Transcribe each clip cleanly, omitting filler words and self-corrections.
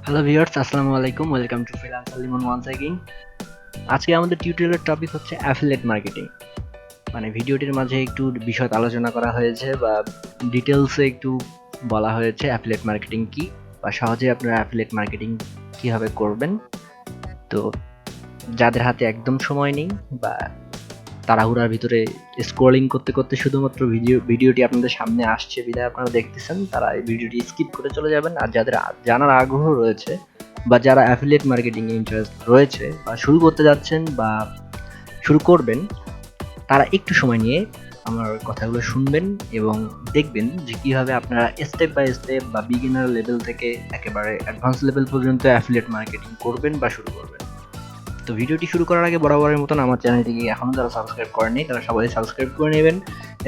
Hello viewers, আসসালামু আলাইকুম। Welcome to freelancer Limon once again. আজকে আমাদের টিউটোরিয়ালের টপিক হচ্ছে অ্যাফিলিয়েট মার্কেটিং। মানে ভিডিওটির মাঝে একটু বিশদ আলোচনা করা হয়েছে বা ডিটেলসে একটু বলা হয়েছে অ্যাফিলিয়েট মার্কেটিং কি বা সহজে আপনারা অ্যাফিলিয়েট মার্কেটিং কিভাবে করবেন। তো যাদের হাতে একদম সময় নেই বা তাড়াহুড়ার ভিতরে স্ক্রলিং করতে করতে শুধুমাত্র ভিডিওটি আপনাদের সামনে আসছে বিধায় আপনারা দেখতেছেন, তারা এই ভিডিওটি স্কিপ করে চলে যাবেন। আর যাদের জানার আগ্রহ রয়েছে বা যারা অ্যাফিলিয়েট মার্কেটিং এ ইন্টারেস্ট রয়েছে বা শুরু করতে যাচ্ছেন বা শুরু করবেন, তারা একটু সময় নিয়ে আমার কথাগুলো শুনবেন এবং দেখবেন যে কিভাবে আপনারা স্টেপ বাই স্টেপ বা বিগিনার লেভেল থেকে একেবারে অ্যাডভান্স লেভেল পর্যন্ত অ্যাফিলিয়েট মার্কেটিং করবেন বা শুরু করবেন। তো ভিডিওটি শুরু করার আগে বরাবরের মতন আমার চ্যানেলটিকে এখনও যারা সাবস্ক্রাইব করেনি তারা সবাই সাবস্ক্রাইব করে নেবেন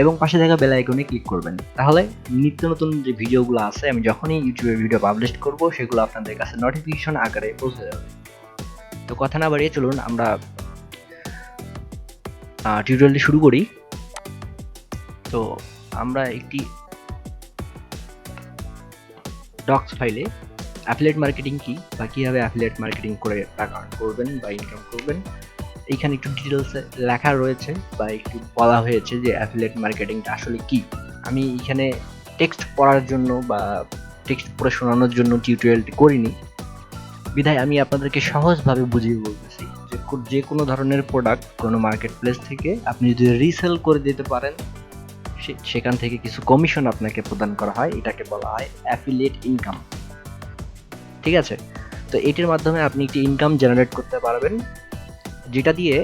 এবং পাশে থাকা বেল আইকনে ক্লিক করবেন। তাহলে নিত্য নতুন যে ভিডিওগুলো আছে আমি যখনই ইউটিউবে ভিডিও পাবলিশ করব সেগুলো আপনাদের কাছে নোটিফিকেশন আকারে পৌঁছে যাবে। তো কথা না বাড়িয়ে চলুন আমরা টিউটোরিয়ালটি শুরু করি। তো আমরা একটি ডক্স ফাইলে অ্যাফিলিয়েট মার্কেটিং কি বা কীভাবে অ্যাফিলিয়েট মার্কেটিং করে টাকা আর্ন করবেন বা ইনকাম করবেন এইখানে একটু ডিটেলসে লেখা রয়েছে বা একটু বলা হয়েছে যে অ্যাফিলিয়েট মার্কেটিংটা আসলে কি। আমি এখানে টেক্সট পড়ার জন্য বা টেক্সট পড়ে শোনানোর জন্য টিউটোরিয়ালটি করিনি বিধায় আমি আপনাদেরকে সহজভাবে বুঝিয়ে বলতেছি যে কোনো ধরনের প্রোডাক্ট কোনো মার্কেট প্লেস থেকে আপনি যদি রিসেল করে দিতে পারেন সেখান থেকে কিছু কমিশন আপনাকে প্রদান করা হয়, এটাকে বলা হয় অ্যাফিলিয়েট ইনকাম। ঠিক আছে, তো এটির মাধ্যমে আপনি একটি ইনকাম জেনারেট করতে পারবেন যেটা দিয়ে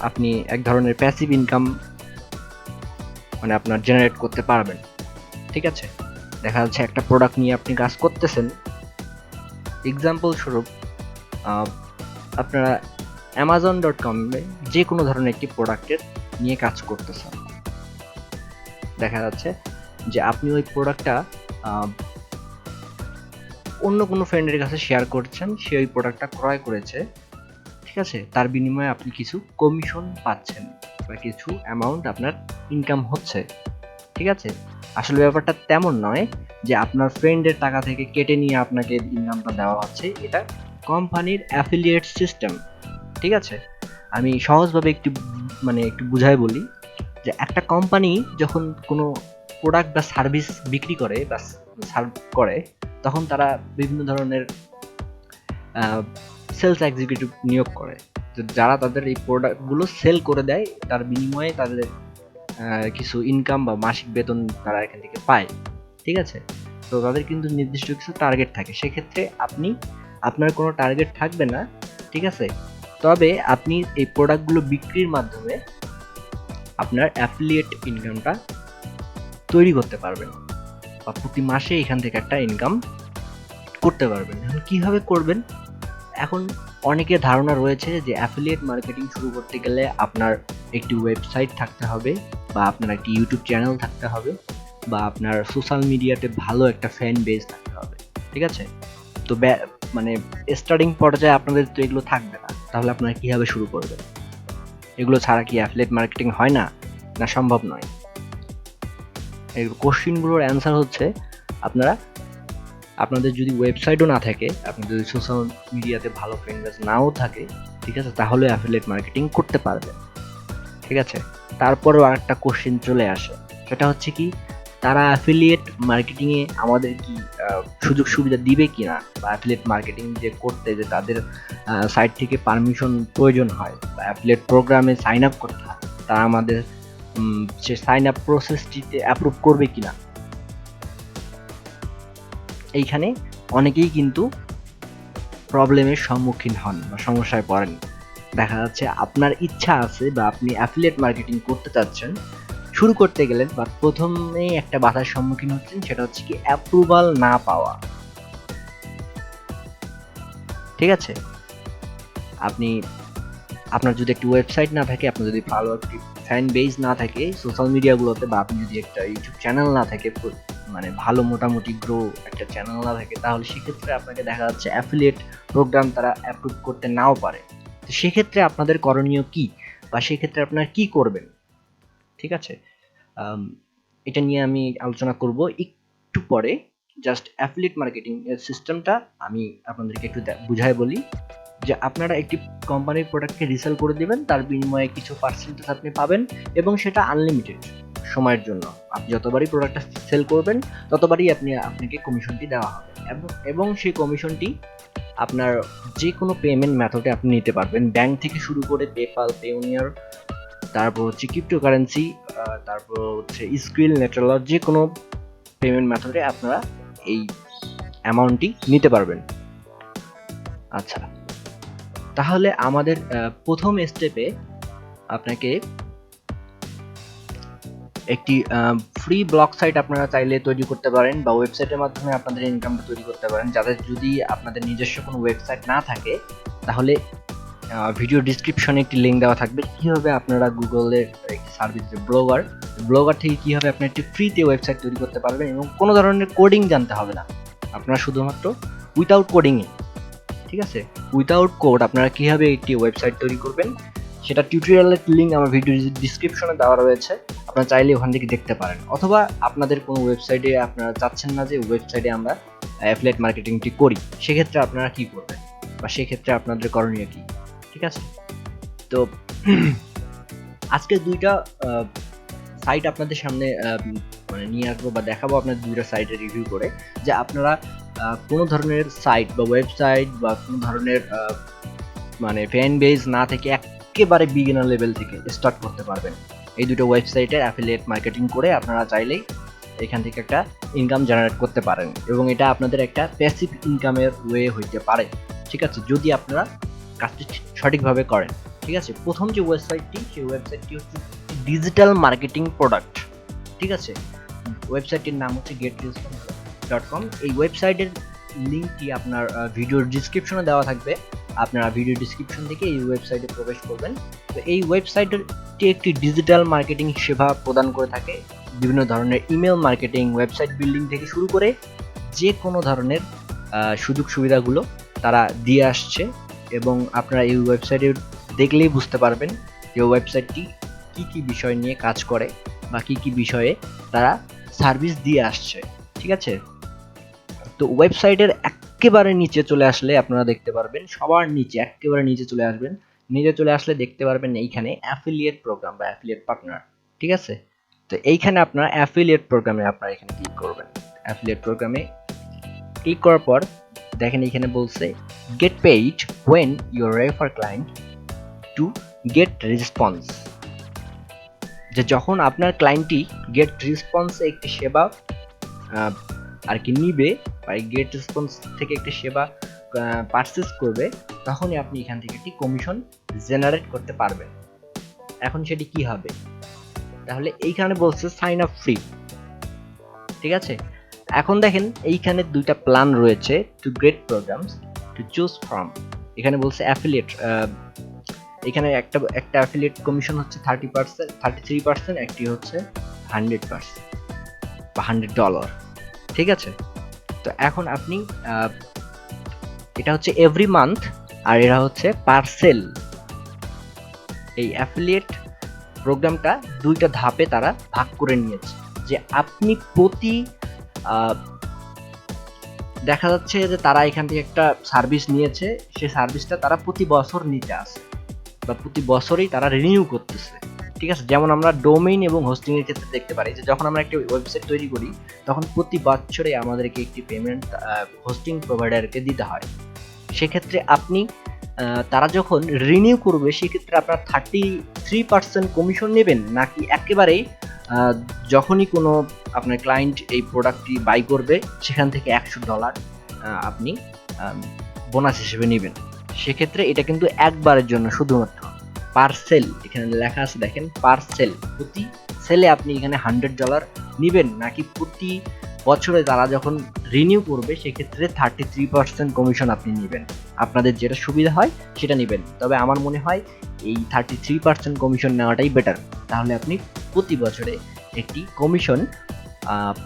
আপনি এক ধরনের প্যাসিভ ইনকাম মানে আপনার জেনারেট করতে পারবেন। ঠিক আছে, দেখা যাচ্ছে একটা প্রোডাক্ট নিয়ে আপনি কাজ করতেছেন, এক্সাম্পল স্বরূপ আপনারা amazon.com-এ যে কোনো ধরনের একটি প্রোডাক্টের নিয়ে কাজ করতেছেন। দেখা যাচ্ছে যে আপনি ওই প্রোডাক্টটা অন্য কোনো ফ্রেন্ডের কাছে শেয়ার করছেন, সে ওই প্রোডাক্টটা ক্রয় করেছে। ঠিক আছে, তার বিনিময়ে আপনি কিছু কমিশন পাচ্ছেন বা কিছু অ্যামাউন্ট আপনার ইনকাম হচ্ছে। ঠিক আছে, আসলে ব্যাপারটা তেমন নয় যে আপনার ফ্রেন্ডের টাকা থেকে কেটে নিয়ে আপনাকে ইনকামটা দেওয়া হচ্ছে, এটা কোম্পানির অ্যাফিলিয়েট সিস্টেম। ঠিক আছে, আমি সহজভাবে একটু বুঝাই বলি যে একটা কোম্পানি যখন কোনো প্রোডাক্ট বা সার্ভিস বিক্রি করে বা সার্ভ করে তখন তারা বিভিন্ন ধরনের সেলস এক্সিকিউটিভ নিয়োগ করে, যারা তাদের এই প্রোডাক্টগুলো সেল করে দেয়, তার বিনিময়ে তাদের কিছু ইনকাম বা মাসিক বেতন তারা এখান থেকে পায়। ঠিক আছে, তো তাদের কিন্তু নির্দিষ্ট কিছু টার্গেট থাকে, সেক্ষেত্রে আপনার কোনো টার্গেট থাকবে না। ঠিক আছে, তবে আপনি এই প্রোডাক্টগুলো বিক্রির মাধ্যমে আপনার অ্যাফিলিয়েট ইনকামটা তৈরি করতে পারবেন বা প্রতি মাসে এখান থেকে একটা ইনকাম করতে পারবেন। এখন কিভাবে করবেন? এখন অনেকের ধারণা রয়েছে যে অ্যাফিলিয়েট মার্কেটিং শুরু করতে গেলে আপনার একটি ওয়েবসাইট থাকতে হবে বা আপনার একটি ইউটিউব চ্যানেল থাকতে হবে বা আপনার সোশ্যাল মিডিয়াতে ভালো একটা ফ্যান বেজ থাকতে হবে। ঠিক আছে, তো মানে স্টার্টিং পর্যায়ে আপনাদের তো এগুলো থাকবে না, তাহলে আপনারা কিভাবে শুরু করবেন? এগুলো ছাড়া কি অ্যাফিলিয়েট মার্কেটিং হয় না, না সম্ভব নয়? এই কোশ্চেনগুলোর অ্যান্সার হচ্ছে আপনাদের যদি ওয়েবসাইটও না থাকে, আপনাদের যদি সোশ্যাল মিডিয়াতে ভালো ফ্রেন্ড বেস নাও থাকে, ঠিক আছে, তাহলে অ্যাফিলিয়েট মার্কেটিং করতে পারবেন। ঠিক আছে, তারপরেও আরেকটা কোশ্চেন চলে আসে, সেটা হচ্ছে কি তারা অ্যাফিলিয়েট মার্কেটিং এ আমাদের কি সুযোগ সুবিধা দিবে কিনা, বা অ্যাফিলিয়েট মার্কেটিং যে করতে যে তাদের সাইট থেকে পারমিশন প্রয়োজন হয় বা অ্যাফিলিয়েট প্রোগ্রামে সাইন আপ করতে হয়, তারা আমাদের সে সাইন আপ প্রসেসটিতে অ্যাপ্রুভ করবে কিনা। এইখানে অনেকেই কিন্তু প্রবলেমের সম্মুখীন হন বা সমস্যায় পড়েন। দেখা যাচ্ছে আপনার ইচ্ছা আছে বা আপনি অ্যাফিলিয়েট মার্কেটিং করতে চাচ্ছেন, শুরু করতে গেলেন, বা প্রথমেই একটা বাধার সম্মুখীন হচ্ছেন, সেটা হচ্ছে কি অ্যাপ্রুভাল না পাওয়া। ঠিক আছে, আপনি আপনার যদি একটি ওয়েবসাইট না থাকে, আপনার যদি ভালো একটি ফ্যান বেজ না থাকে সোশ্যাল মিডিয়াগুলোতে, বা আপনি যদি একটা ইউটিউব চ্যানেল না থাকে, মানে ভালো মোটামুটি গ্রো একটা চ্যানেল না থাকে, তাহলে সেক্ষেত্রে আপনাকে দেখা যাচ্ছে অ্যাফিলিয়েট প্রোগ্রাম তারা অ্যাপ্রুভ করতে নাও পারে। তো সেক্ষেত্রে আপনাদের করণীয় কি বা সেক্ষেত্রে আপনারা কি করবেন? ঠিক আছে, এটা নিয়ে আমি আলোচনা করব একটু পরে। জাস্ট অ্যাফিলিয়েট মার্কেটিং এর সিস্টেমটা আমি আপনাদেরকে একটু বুঝাই বলি, যে আপনারা একটি কোম্পানির প্রোডাক্টকে রিসেল করে দিবেন, তার বিনিময়ে কিছু পার্সেন্টেজ আপনি পাবেন এবং সেটা আনলিমিটেড সময়ের জন্য। আপনি যতবারই প্রোডাক্টটা সেল করবেন ততবারই আপনাকে কমিশনটি দেওয়া হবে, এবং সেই কমিশনটি আপনার যে কোনো পেমেন্ট মেথডে আপনি নিতে পারবেন, ব্যাংক থেকে শুরু করে পেপাল, পেওনিয়ার, তারপর হচ্ছে ক্রিপ্টোকারেন্সি, তারপর হচ্ছে স্ক্রিল, নেটওয়ার্ক, যে কোনো পেমেন্ট মেথডে আপনারা এই অ্যামাউন্টটি নিতে পারবেন। আচ্ছা, তাহলে আমাদের প্রথম স্টেপে আপনাকে একটি ফ্রি ব্লগ সাইট আপনারা চাইলে তৈরি করতে পারেন, বা ওয়েবসাইটের মাধ্যমে আপনাদের ইনকামটা তৈরি করতে পারেন। যাদের যদি আপনাদের নিজস্ব কোনো ওয়েবসাইট না থাকে, তাহলে ভিডিও ডিসক্রিপশনে একটি লিঙ্ক দেওয়া থাকবে, কীভাবে আপনারা গুগলের একটি সার্ভিস, ব্লগার থেকে কীভাবে আপনি একটি ফ্রিতে ওয়েবসাইট তৈরি করতে পারবেন এবং কোনো ধরনের কোডিং জানতে হবে না। আপনারা শুধুমাত্র উইথাউট কোডিংয়ে, ঠিক আছে, উইথাউট কোড আপনারা কীভাবে একটি ওয়েবসাইট তৈরি করবেন সেটা টিউটোরিয়ালের লিঙ্ক আমার ভিডিও ডিসক্রিপশনে দেওয়া রয়েছে, আপনারা চাইলে ওখান থেকে দেখতে পারেন। অথবা আপনাদের কোনো ওয়েবসাইটে আপনারা চাচ্ছেন না যে ওয়েবসাইটে আমরা অ্যাফিলিয়েট মার্কেটিংটি করি, সেক্ষেত্রে আপনারা কী করবেন, বা সেক্ষেত্রে আপনাদের করণীয় কী, ঠিক আছে? তো আজকে দুইটা সাইট আপনাদের সামনে মানে নিয়ে আসবো বা দেখাবো, আপনাদের দুইটা সাইটের রিভিউ করে, যে আপনারা কোনো ধরনের সাইট বা ওয়েবসাইট বা কোনো ধরনের মানে ফ্যান বেজ না থেকে একেবারে বিগিনার লেভেল থেকে স্টার্ট করতে পারবেন। এই দুটো ওয়েবসাইটের অ্যাফিলিয়েট মার্কেটিং করে আপনারা চাইলেই এখান থেকে একটা ইনকাম জেনারেট করতে পারেন, এবং এটা আপনাদের একটা প্যাসিভ ইনকামের ওয়ে হইতে পারে, ঠিক আছে, যদি আপনারা কাজটি সঠিকভাবে করেন, ঠিক আছে। প্রথম যে ওয়েবসাইটটি, সেই ওয়েবসাইটটি হচ্ছে ডিজিটাল মার্কেটিং প্রোডাক্ট, ঠিক আছে। ওয়েবসাইটটির নাম হচ্ছে getresponse.com। এই ওয়েবসাইটের লিঙ্কটি আপনার ভিডিওর ডিসক্রিপশনে দেওয়া থাকবে, আপনারা ভিডিও ডিসক্রিপশন থেকে এই ওয়েবসাইটে প্রবেশ করবেন। তো এই ওয়েবসাইটটি একটি ডিজিটাল মার্কেটিং সেবা প্রদান করে থাকে, বিভিন্ন ধরনের ইমেল মার্কেটিং, ওয়েবসাইট বিল্ডিং থেকে শুরু করে যে কোনো ধরনের সুযোগ সুবিধাগুলো তারা দিয়ে আসছে, এবং আপনারা এই ওয়েবসাইটে দেখলেই বুঝতে পারবেন যে ওয়েবসাইটটি কি কি বিষয় নিয়ে কাজ করে বা কি কি বিষয়ে তারা সার্ভিস দিয়ে আসছে, ঠিক আছে। তো ওয়েবসাইটের একেবারে নিচে চলে আসলে আপনারা দেখতে পারবেন, সবার নিচে একেবারে নিচে চলে আসবেন, নিচে চলে আসলে দেখতে পারবেন এইখানে অ্যাফিলিয়েট প্রোগ্রাম বা অ্যাফিলিয়েট পার্টনার, ঠিক আছে। তো এইখানে আপনার অ্যাফিলিয়েট প্রোগ্রামে আপনারা এখানে ক্লিক করবেন। অ্যাফিলিয়েট প্রোগ্রামে ক্লিক করার পর দেখেন এখানে বলছে gate paid when your refer client to get response, যে যখন আপনার ক্লায়েন্টটি গেট রেসপন্সে একটি সেবা আর কি নিবে, বা গেট রেসপন্স থেকে একটি সেবা পারচেস করবে, তখনই আপনি এখান থেকে একটি কমিশন জেনারেট করতে পারবেন। এখন সেটি কি হবে, তাহলে এইখানে বলছে সাইন আপ ফ্রি, ঠিক আছে। এখন দেখেন এইখানে দুইটা প্ল্যান রয়েছে, to get programs to choose from. এখানে বলছে অ্যাফিলিয়েট, এখানে একটা অ্যাফিলিয়েট কমিশন হচ্ছে 30%, 33%, একটি হচ্ছে 100% বা $100, ঠিক আছে। তো এখন আপনি এটা হচ্ছে এভরি মান্থ, আর এটা হচ্ছে পার্সেল। এই অ্যাফিলিয়েট প্রোগ্রামটা দুইটা ধাপে তারা ভাগ করে নিয়েছে, যে আপনি প্রতি দেখা যাচ্ছে যে তারা এখান থেকে একটা সার্ভিস নিয়েছে, সেই সার্ভিসটা তারা প্রতি বছর নিতে আসে বা প্রতি বছরই তারা রিনিউ করতেছে, ঠিক আছে। যেমন আমরা ডোমেইন এবং হোস্টিং এর ক্ষেত্রে দেখতে পারি, যে যখন আমরা একটা ওয়েবসাইট তৈরি করি তখন প্রতি বছরে আমাদেরকে একটি পেমেন্ট হোস্টিং প্রোভাইডারকে দিতে হয়। সেক্ষেত্রে আপনি তারা যখন রিনিউ করবে সেক্ষেত্রে আপনার 33% কমিশন নেবেন, নাকি একেবারেই যখনই কোনো আপনার ক্লায়েন্ট এই প্রোডাক্টটি বাই করবে সেখান থেকে $100 আপনি বোনাস হিসেবে নেবেন। সেক্ষেত্রে এটা কিন্তু একবারের জন্য শুধুমাত্র পার্সেল, এখানে লেখা আছে দেখেন পার্সেল, প্রতি সেলে আপনি এখানে $100 নেবেন, নাকি প্রতি বছরে তারা যখন রিনিউ করবে সেক্ষেত্রে 33% কমিশন আপনি নেবেন। আপনাদের যেটা সুবিধা হয় সেটা নেবেন, তবে আমার মনে হয় এই 33% কমিশন নেওয়াটাই বেটার, তাহলে আপনি প্রতি বছরে একটি কমিশন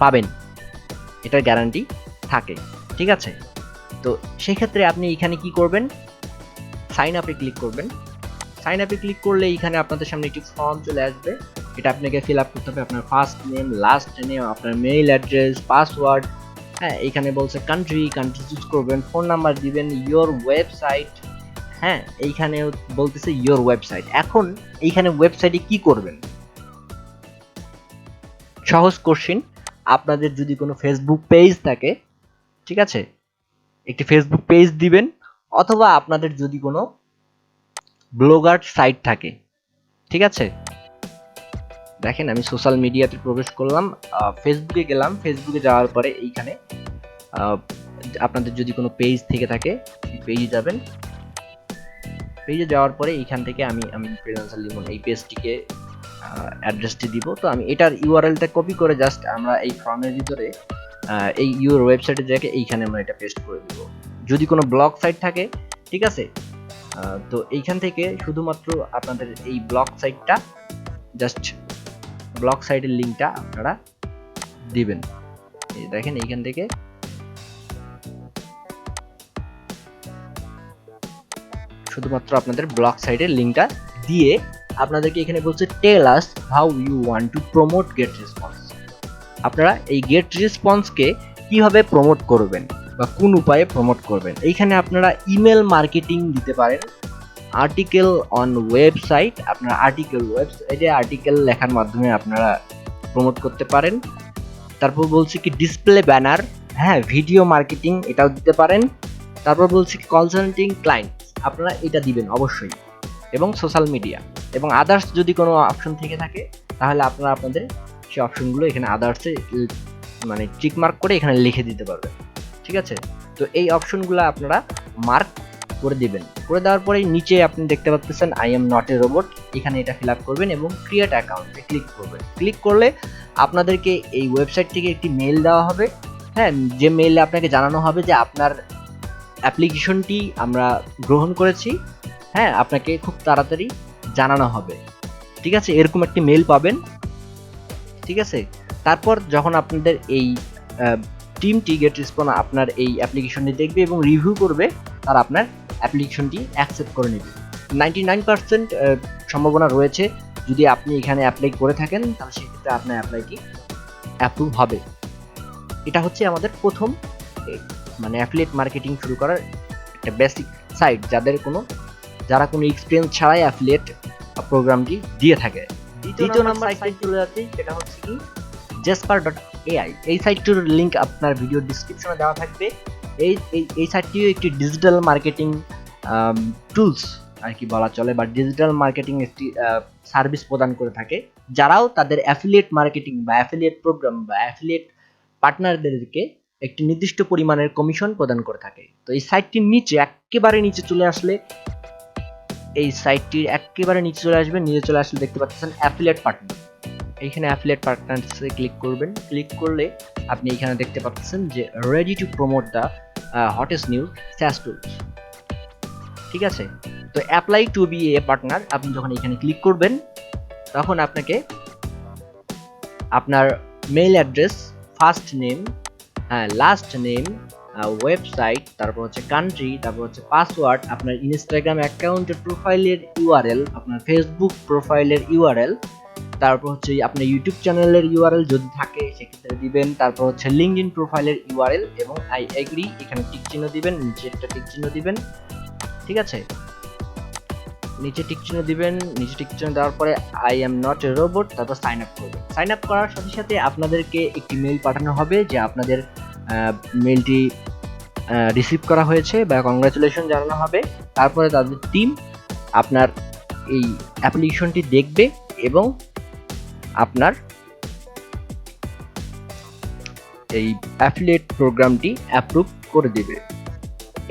পাবেন, এটার গ্যারান্টি থাকে, ঠিক আছে। তো সেক্ষেত্রে আপনি এখানে কি করবেন, সাইন আপে ক্লিক করবেন। সাইন আপে ক্লিক করলে এখানে আপনাদের সামনে একটি ফর্ম চলে আসবে, এটা আপনাকে ফিল আপ করতে হবে, আপনার ফার্স্ট নেম, লাস্ট নেম, আপনার মেইল অ্যাড্রেস, পাসওয়ার্ড, হ্যাঁ, এইখানে বলছে কান্ট্রি চুজ করবেন, ফোন নাম্বার দিবেন, ইয়োর ওয়েবসাইট। হ্যাঁ, এইখানে বলতেছে ইয়োর ওয়েবসাইট। এখন এইখানে ওয়েবসাইটে কি করবেন? সহজ কোশ্চেন। আপনাদের যদি কোনো ফেসবুক পেজ থাকে, ঠিক আছে, একটি ফেসবুক পেজ দিবেন, অথবা আপনাদের যদি কোনো ব্লগার সাইট থাকে, ঠিক আছে। দেখেন আমি সোশ্যাল মিডিয়াতে প্রবেশ করলাম, ফেসবুকে গেলাম, ফেসবুকে যাওয়ার পরে এইখানে আপনাদের যদি কোনো পেজ থেকে থাকে পেজে যাবেন, পেজে যাওয়ার পরে এইখান থেকে আমি ফ্রিল্যান্সার লিমন এই পেজটিকে অ্যাড্রেসটি দিব। তো আমি এটার ইউআরএলটা কপি করে জাস্ট আমরা এই ফর্মের ভিতরে এই ইউর ওয়েবসাইটে দেখে এইখানে আমরা এটা পেস্ট করে দিব। যদি কোনো ব্লগ সাইট থাকে, ঠিক আছে, তো এইখান থেকে শুধুমাত্র আপনাদের এই ব্লগ সাইটটা, জাস্ট ব্লগ সাইটের লিঙ্কটা আপনারা দিবেন। এই দেখেন এইখান থেকে শুধুমাত্র আপনাদের ব্লগ সাইটের লিঙ্কটা দিয়ে আপনাদেরকে এখানে বলছে tell us how you want to promote GetResponse. আপনারা এই গেট রেসপন্সকে কিভাবে প্রমোট করবেন বা কোন উপায়ে প্রমোট করবেন। এইখানে আপনারা ইমেল মার্কেটিং দিতে পারেন, আর্টিকেল অন ওয়েবসাইট, আপনারা ওয়েবসাইটে আর্টিকেল লেখার মাধ্যমে আপনারা প্রমোট করতে পারেন। তারপর বলছি কি ডিসপ্লে ব্যানার, হ্যাঁ, ভিডিও মার্কেটিং এটাও দিতে পারেন। তারপর বলছি কি কনসাল্টিং ক্লায়েন্ট, আপনারা এটা দিবেন অবশ্যই, এবং সোশ্যাল মিডিয়া এবং আদার্স যদি কোনো অপশন থেকে থাকে তাহলে আপনারা আপনাদের সেই অপশনগুলো এখানে আদার্সে মানে টিক মার্ক করে এখানে লিখে দিতে পারবেন, ঠিক আছে। তো এই অপশনগুলো আপনারা মার্ক করে দিবেন। করে দেওয়ার পরে নিচে আপনি দেখতে পাচ্ছেন I am not a robot, এখানে এটা ফিল আপ করবেন এবং ক্রিয়েট অ্যাকাউন্টে ক্লিক করবেন। ক্লিক করলে আপনাদেরকে এই ওয়েবসাইট থেকে একটি মেল দেওয়া হবে, হ্যাঁ, যে মেইলে আপনাকে জানানো হবে যে আপনার অ্যাপ্লিকেশনটি আমরা গ্রহণ করেছি, হ্যাঁ, আপনাকে খুব তাড়াতাড়ি জানানো হবে, ঠিক আছে, এরকম একটি মেল পাবেন, ঠিক আছে। তারপর যখন আপনাদের এই টিমটি গেটরেসপন্স আপনার এই অ্যাপ্লিকেশনটি দেখবে এবং রিভিউ করবে, আর আপনার অ্যাপ্লিকেশনটি অ্যাকসেপ্ট করে নেবে। 99% সম্ভাবনা রয়েছে যদি আপনি এখানে অ্যাপ্লাই করে থাকেন তাহলে সেক্ষেত্রে আপনার অ্যাপ্লাইটি অ্যাপ্রুভ হবে। এটা হচ্ছে আমাদের প্রথম মানে অ্যাফিলিয়েট মার্কেটিং শুরু করার একটা বেসিক সাইট, যারা কোনো এক্সপিরিয়েন্স ছাড়াই অ্যাফিলিয়েট প্রোগ্রামটি দিয়ে থাকে। দ্বিতীয় নাম্বার সাইট চলে যাচ্ছে, সেটা হচ্ছে কি jasper.ai। এই সাইটটির লিংক আপনার ভিডিও ডেসক্রিপশনে দেওয়া থাকবে। এই সাইটটিও একটি ডিজিটাল মার্কেটিং টুলস আর কি বলা চলে, বা ডিজিটাল মার্কেটিং একটি সার্ভিস প্রদান করে থাকে, যারাও তাদের অ্যাফিলিয়েট মার্কেটিং বা অ্যাফিলিয়েট প্রোগ্রাম বা অ্যাফিলিয়েট পার্টনারদেরকে একটি নির্দিষ্ট পরিমাণের কমিশন প্রদান করে থাকে। তো এই সাইটটির নিচে একেবারে নিচে চলে আসলে, এই সাইটটির একেবারে নিচে চলে আসবে, নিচে চলে আসলে দেখতে পাচ্ছেন অ্যাফিলিয়েট পার্টনার। এইখানে অ্যাফিলিয়েট পার্টনারসে ক্লিক করবেন। ক্লিক করলে আপনি এখানে দেখতে পাচ্ছেন যে ready to promote the hottest news SaaS tools, ঠিক আছে। তো apply to be a partner, আপনি যখন এখানে ক্লিক করবেন তখন আপনাকে আপনার mail address, first name, last name, website, তারপর হচ্ছে কান্ট্রি, তারপর হচ্ছে পাসওয়ার্ড, আপনার ইনস্টাগ্রাম অ্যাকাউন্টের প্রোফাইলের ইউআরএল, আপনার ফেসবুক প্রোফাইলের ইউআরএল, তারপর হচ্ছে আপনার ইউটিউব চ্যানেলের ইউআরএল যদি থাকে সেক্ষেত্রে দিবেন, তারপর হচ্ছে লিঙ্কডইন প্রোফাইলের ইউআরএল এবং আই এগ্রি, এখানে টিক চিহ্ন দিবেন, নিচে একটা টিক চিহ্ন দিবেন, ঠিক আছে, নিচে টিক চিহ্ন দিবেন। নিচে টিক চিহ্ন দেওয়ার পরে I am not a robot, তারপর সাইন আপ করবেন। সাইন আপ করার সাথে সাথে আপনাদেরকে একটি মেইল পাঠানো হবে যে আপনাদের মেইলটি রিসিভ করা হয়েছে বা কংগ্রাচুলেশন জানানো হবে। তারপরে তাদের টিম আপনার এই অ্যাপ্লিকেশনটি দেখবে এবং আপনার এই অ্যাফিলিয়েট প্রোগ্রামটি অ্যাপ্রুভ করে দিবে।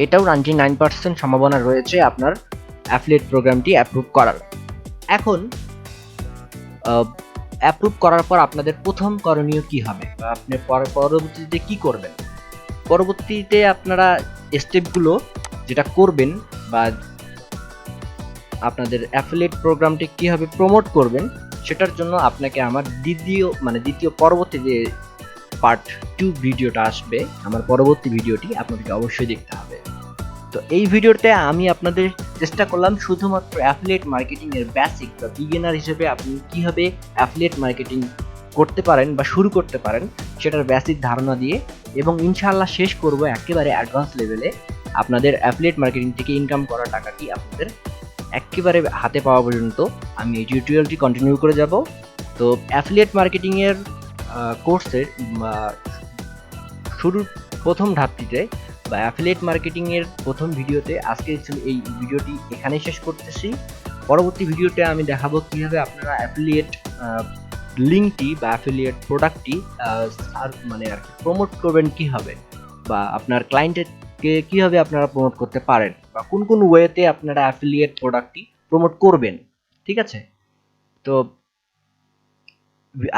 এটাও 99% সম্ভাবনা রয়েছে আপনার অ্যাফিলিয়েট প্রোগ্রামটি অ্যাপ্রুভ করার। এখন অ্যাপ্রুভ করার পর আপনাদের প্রথম করণীয় কি হবে বা আপনি পরবর্তীতে কি করবেন। পরবর্তীতে আপনারা স্টেপগুলো যেটা করবেন বা আপনাদের অ্যাফিলিয়েট প্রোগ্রামটি কিভাবে প্রমোট করবেন সেটার জন্য আপনাকে আমার দ্বিতীয় পরবর্তী যে পার্ট 2 ভিডিওটা আসবে, আমার পরবর্তী ভিডিওটি আপনাদেরকে অবশ্যই দেখতে হবে। তো এই ভিডিওতে আমি আপনাদের চেষ্টা করলাম শুধুমাত্র অ্যাফিলিয়েট মার্কেটিং এর বেসিক বা বিগিনার হিসেবে আপনি কিভাবে অ্যাফিলিয়েট মার্কেটিং করতে পারেন বা শুরু করতে পারেন সেটার বেসিক ধারণা দিয়ে, এবং ইনশাআল্লাহ শেষ করব একেবারে অ্যাডভান্স লেভেলে আপনাদের অ্যাফিলিয়েট মার্কেটিং থেকে ইনকাম করা টাকাটি আপনাদের একেবারে হাতে পাওয়া পর্যন্ত আমি এই টিউটোরিয়ালটি কন্টিনিউ করে যাব। তো অ্যাফিলিয়েট মার্কেটিংয়ের কোর্সের শুরুর প্রথম ধাপটিতে বা অ্যাফিলিয়েট মার্কেটিংয়ের প্রথম ভিডিওতে আজকে এই ভিডিওটি এখানেই শেষ করতেছি। পরবর্তী ভিডিওতে আমি দেখাবো কীভাবে আপনারা অ্যাফিলিয়েট লিঙ্কটি বা অ্যাফিলিয়েট প্রোডাক্টটি মানে আর কি প্রমোট করবেন কীভাবে, বা আপনার ক্লায়েন্টকে কীভাবে আপনারা প্রমোট করতে পারেন, বা কোন কোন ওয়েতে আপনারা অ্যাফিলিয়েট প্রোডাক্টটি প্রমোট করবেন। ঠিক আছে, তো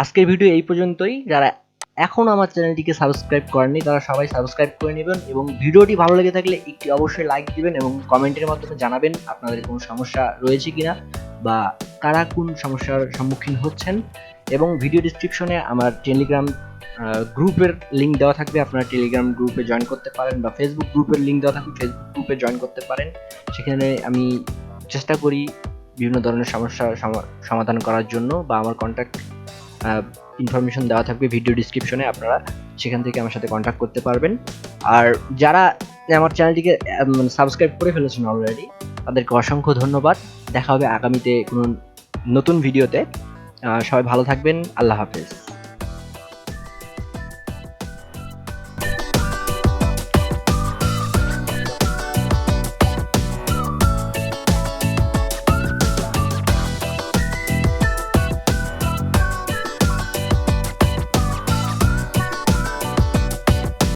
আজকের ভিডিও এই পর্যন্তই। যারা এখন আমার চ্যানেলটিকে সাবস্ক্রাইব করেননি তারা সবাই সাবস্ক্রাইব করে নেবেন, এবং ভিডিওটি ভালো লেগে থাকলে একটি অবশ্যই লাইক দিবেন এবং কমেন্টের মাধ্যমে জানাবেন আপনাদের কোনো সমস্যা রয়েছে কিনা বা কারা কোন সমস্যার সম্মুখীন হচ্ছেন। এবং ভিডিও ডিসক্রিপশনে আমার টেলিগ্রাম গ্রুপের লিঙ্ক দেওয়া থাকবে, আপনারা টেলিগ্রাম গ্রুপে জয়েন করতে পারেন, বা ফেসবুক গ্রুপের লিঙ্ক দেওয়া থাকবে, ফেসবুক গ্রুপে জয়েন করতে পারেন। সেখানে আমি চেষ্টা করি বিভিন্ন ধরনের সমস্যার সমাধান করার জন্য, বা আমার কন্ট্যাক্ট ইনফরমেশন দেওয়া থাকবে ভিডিও ডিসক্রিপশনে, আপনারা সেখান থেকে আমার সাথে কন্ট্যাক্ট করতে পারবেন। আর যারা আমার চ্যানেলটিকে সাবস্ক্রাইব করে ফেলেছেন অলরেডি তাদেরকে অসংখ্য ধন্যবাদ। দেখা হবে আগামীতে কোনো নতুন ভিডিওতে। সবাই ভালো থাকবেন, আল্লাহ হাফেজ।